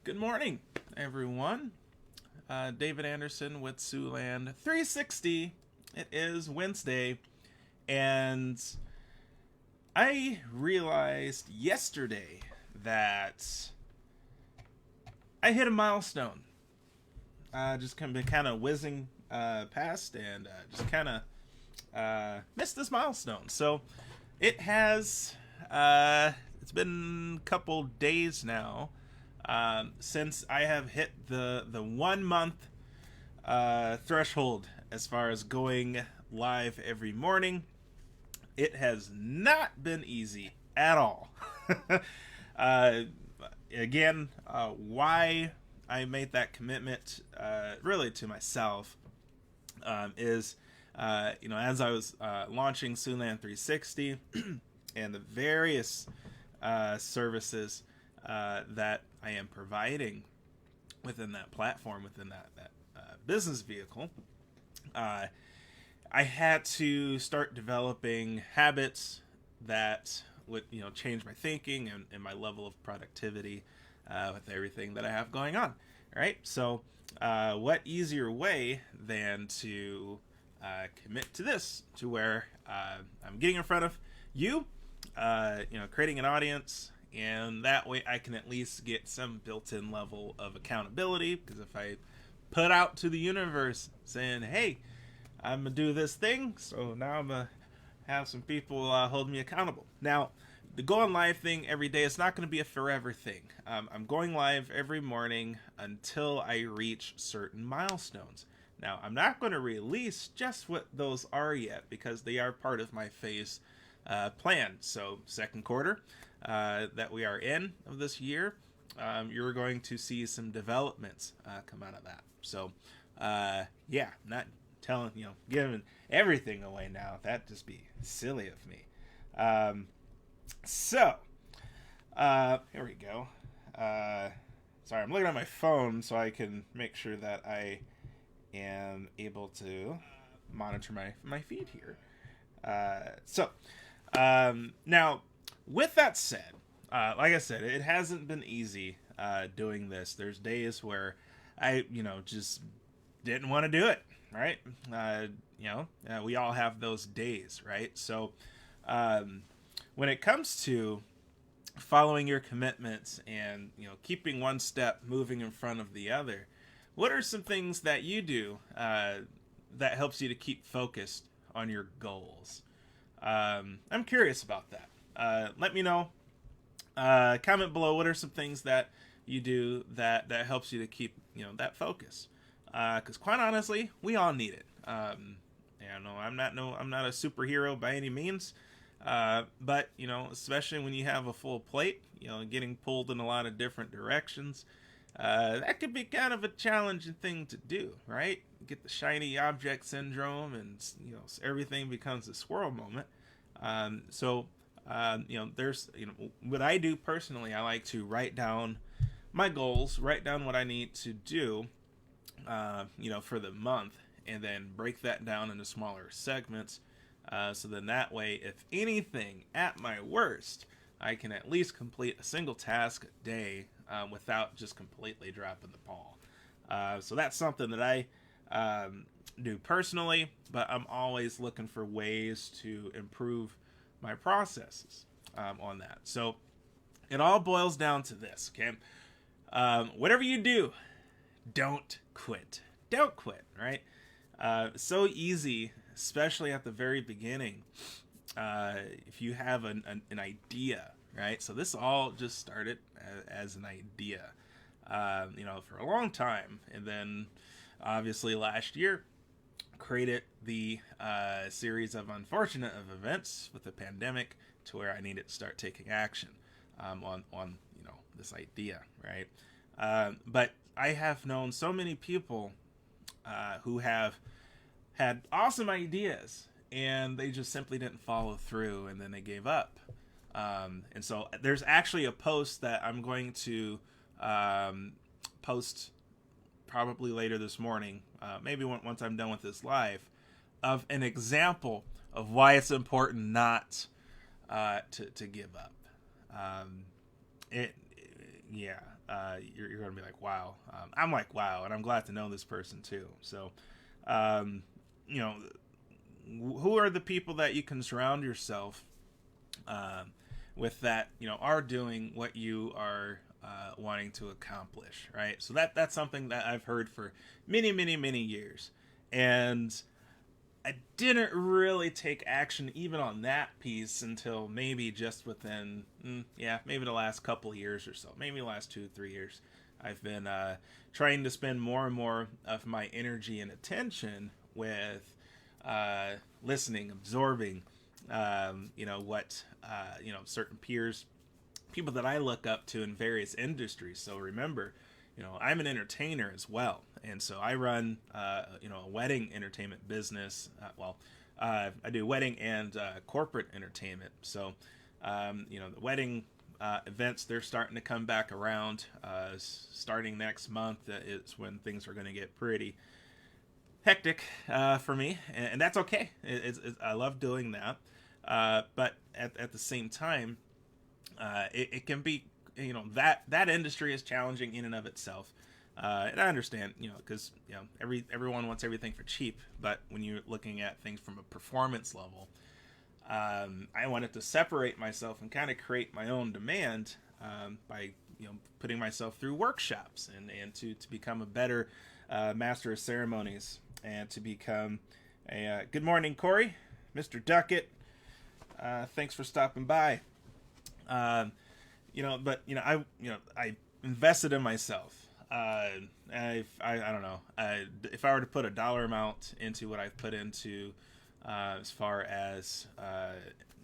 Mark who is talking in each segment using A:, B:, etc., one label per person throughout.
A: Good morning, everyone. David Anderson with Siouxland 360. It is Wednesday, and I realized yesterday that I hit a milestone. Just kind of whizzing past and just kind of missed this milestone. So it has. It's been a couple days now since I have hit the 1 month threshold as far as going live every morning. It has not been easy at all. uh, why I made that commitment really to myself is, as I was launching Siouxland 360 and the various services that I am providing within that platform, within that business vehicle, I had to start developing habits that would change my thinking and my level of productivity with everything that I have going on. Right. So what easier way than to commit to this, to where I'm getting in front of you, creating an audience, and that way I can at least get some built-in level of accountability. Because if I put out to the universe saying, hey, I'm gonna do this thing, so now I'm gonna have some people hold me accountable. Now, the go on live thing every day is not going to be a forever thing. I'm going live every morning until I reach certain milestones. Now, I'm not going to release just what those are yet, because they are part of my phase plan. So, second quarter that we are in of this year, you're going to see some developments come out of that. So, not telling, giving everything away now. That'd just be silly of me. So, here we go. Sorry, I'm looking at my phone so I can make sure that I am able to monitor my feed here. Now, with that said, like I said, it hasn't been easy doing this. There's days where I, just didn't want to do it, right? We all have those days, right? So, when it comes to following your commitments and keeping one step moving in front of the other, what are some things that you do that helps you to keep focused on your goals? I'm curious about that. Let me know. Comment below. What are some things that you do that helps you to keep that focus? Because quite honestly, we all need it. I'm not a superhero by any means. But especially when you have a full plate, getting pulled in a lot of different directions, that could be kind of a challenging thing to do, right? Get the shiny object syndrome, and everything becomes a squirrel moment. There's what I do personally. I like to write down my goals, write down what I need to do, for the month, and then break that down into smaller segments. So then that way, if anything, at my worst, I can at least complete a single task a day without just completely dropping the ball. So that's something that I do personally, but I'm always looking for ways to improve my processes on that. So it all boils down to this, okay? Whatever you do, don't quit. Don't quit, right? So easy, especially at the very beginning, if you have an idea, right? So this all just started as an idea, for a long time. And then obviously last year, created the series of unfortunate events with the pandemic, to where I needed to start taking action on this idea, right? But I have known so many people who have had awesome ideas, and they just simply didn't follow through, and then they gave up. And so there's actually a post that I'm going to post probably later this morning, maybe once I'm done with this live, of an example of why it's important not to give up. It yeah. you're going to be like, wow. I'm like, wow, and I'm glad to know this person too. So, um, you know, who are the people that you can surround yourself with that, you know, are doing what you are wanting to accomplish, right? So that's something that I've heard for many years, and I didn't really take action even on that piece until maybe just within, maybe the last couple years or so, maybe the last 2-3 years. I've been trying to spend more and more of my energy and attention with listening, absorbing, what certain peers, people that I look up to in various industries. So remember, I'm an entertainer as well, and so I run a wedding entertainment business. I do wedding and corporate entertainment. So the wedding events, they're starting to come back around. Starting next month is when things are going to get pretty hectic for me, and that's okay. I love doing that, but at the same time, it can be, that industry is challenging in and of itself, and I understand, because everyone wants everything for cheap, but when you're looking at things from a performance level, I wanted to separate myself and kind of create my own demand by putting myself through workshops and to become a better master of ceremonies, and to become a good morning, Corey, Mr. Duckett. Thanks for stopping by. I invested in myself. I don't know. If I were to put a dollar amount into what I've put into, as far as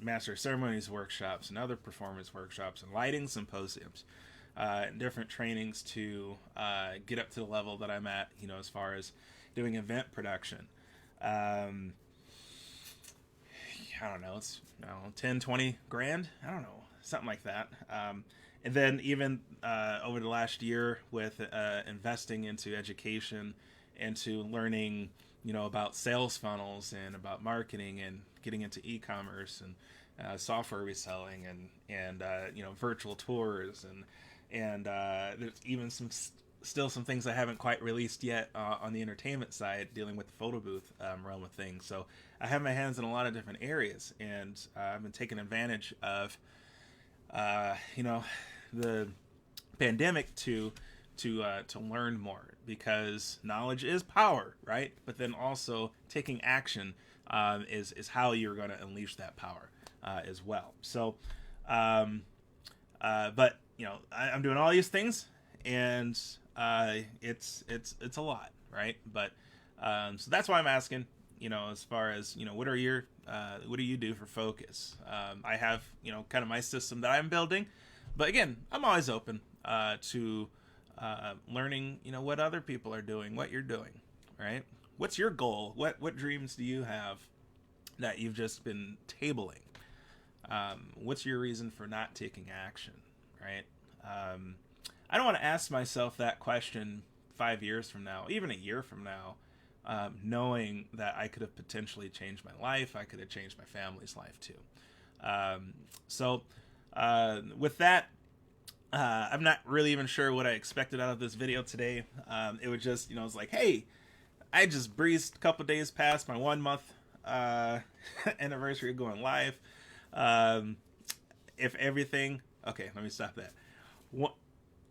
A: master of ceremonies workshops and other performance workshops and lighting symposiums, and different trainings to get up to the level that I'm at, as far as doing event production. I don't know, it's 10, 20 grand. I don't know, something like that. And then even over the last year with investing into education, into learning, about sales funnels and about marketing and getting into e-commerce and software reselling and virtual tours and there's even still some things I haven't quite released yet on the entertainment side, dealing with the photo booth realm of things. So I have my hands in a lot of different areas, and I've been taking advantage of the pandemic to learn more, because knowledge is power, right? But then also taking action is how you're going to unleash that power as well. So, I'm doing all these things, and it's a lot, right? But so that's why I'm asking, as far as what do you do for focus? I have kind of my system that I'm building, but again, I'm always open to learning what other people are doing, what you're doing, right? What's your goal? What dreams do you have that you've just been tabling? What's your reason for not taking action, right? I don't want to ask myself that question 5 years from now, even a year from now, knowing that I could have potentially changed my life. I could have changed my family's life too. With that, I'm not really even sure what I expected out of this video today. It was just, it's like, hey, I just breezed a couple days past my 1 month anniversary of going live. If everything, okay, let me stop that.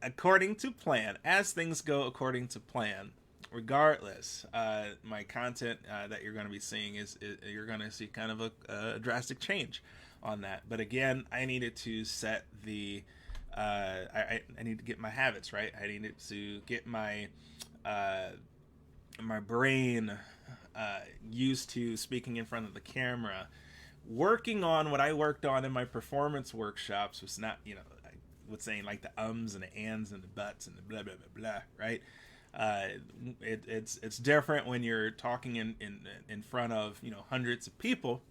A: According to plan, as things go according to plan, regardless, my content that you're going to be seeing is you're going to see kind of a drastic change on that. But again, I needed to set the I need to get my habits right. I needed to get my my brain used to speaking in front of the camera. Working on what I worked on in my performance workshops was not, with saying like the ums and the ands and the buts and the blah blah blah blah, right? It's different when you're talking in front of hundreds of people.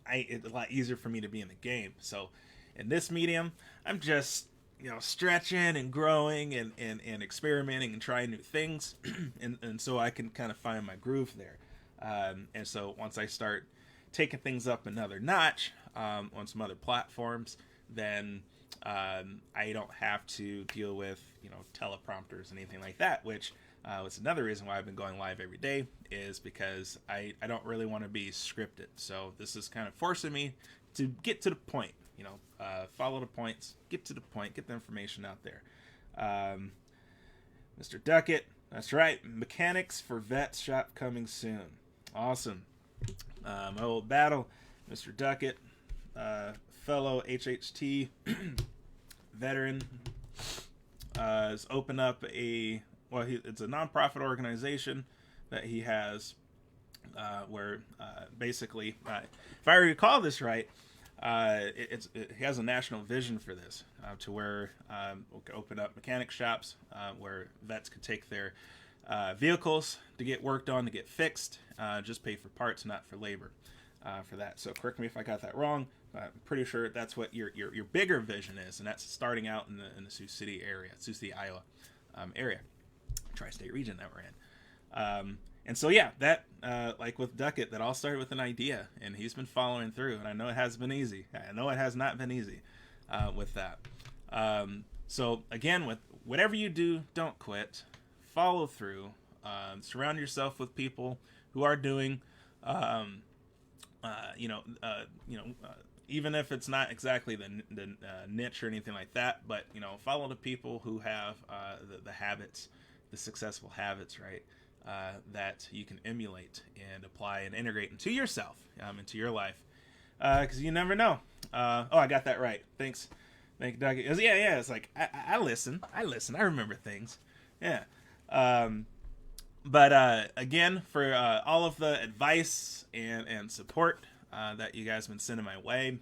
A: It's a lot easier for me to be in the game. So in this medium, I'm just stretching and growing and experimenting and trying new things, and so I can kind of find my groove there. And so once I start taking things up another notch on some other platforms, then I don't have to deal with, teleprompters and anything like that, which was another reason why I've been going live every day, is because I don't really want to be scripted. So this is kind of forcing me to get to the point, follow the points, get to the point, get the information out there. Mr. Duckett, that's right, mechanics for vets shop coming soon. Awesome. My old battle, Mr. Duckett, fellow HHT veteran, has opened up it's a nonprofit organization that he has, where basically, if I recall this right, he has a national vision for this, to where we'll open up mechanic shops where vets could take their vehicles to get worked on, to get fixed, just pay for parts, not for labor, for that. So correct me if I got that wrong. I'm pretty sure that's what your bigger vision is, and that's starting out in the Sioux City area, Sioux City, Iowa area, tri-state region that we're in. And so yeah, that like with Duckett, that all started with an idea, and he's been following through. And I know it has been easy. I know it has not been easy with that. So again, with whatever you do, don't quit. Follow through. Surround yourself with people who are doing, even if it's not exactly the niche or anything like that, but follow the people who have the habits, the successful habits, right? That you can emulate and apply and integrate into yourself, into your life, because you never know. I got that right. Thank you, Doug. Yeah. It's like I listen. I remember things. Yeah. But again, for all of the advice and support that you guys have been sending my way,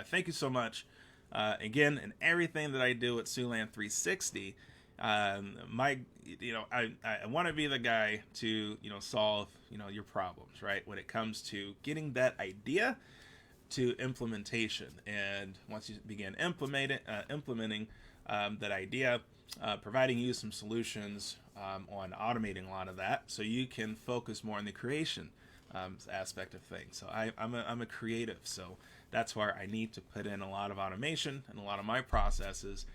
A: thank you so much. Again, and everything that I do at Siouxland 360. I want to be the guy to solve your problems, right, when it comes to getting that idea to implementation. And once you begin implementing that idea, providing you some solutions on automating a lot of that, so you can focus more on the creation aspect of things. So I'm a creative, so that's where I need to put in a lot of automation and a lot of my processes,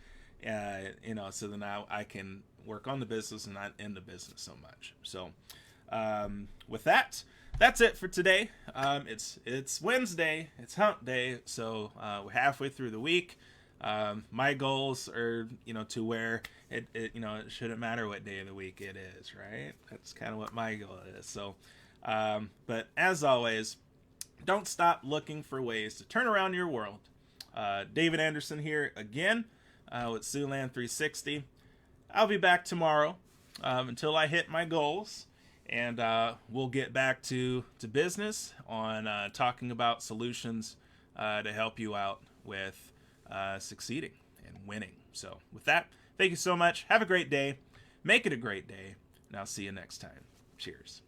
A: so that now I can work on the business and not in the business so much. So with that, that's it for today. It's Wednesday, it's hump day, so we're halfway through the week. My goals are, to where it shouldn't matter what day of the week it is, right? That's kind of what my goal is. So, but as always, don't stop looking for ways to turn around your world. David Anderson here again, with Siouxland 360. I'll be back tomorrow, until I hit my goals, and we'll get back to business on talking about solutions to help you out with succeeding and winning. So with that, thank you so much. Have a great day. Make it a great day, and I'll see you next time. Cheers.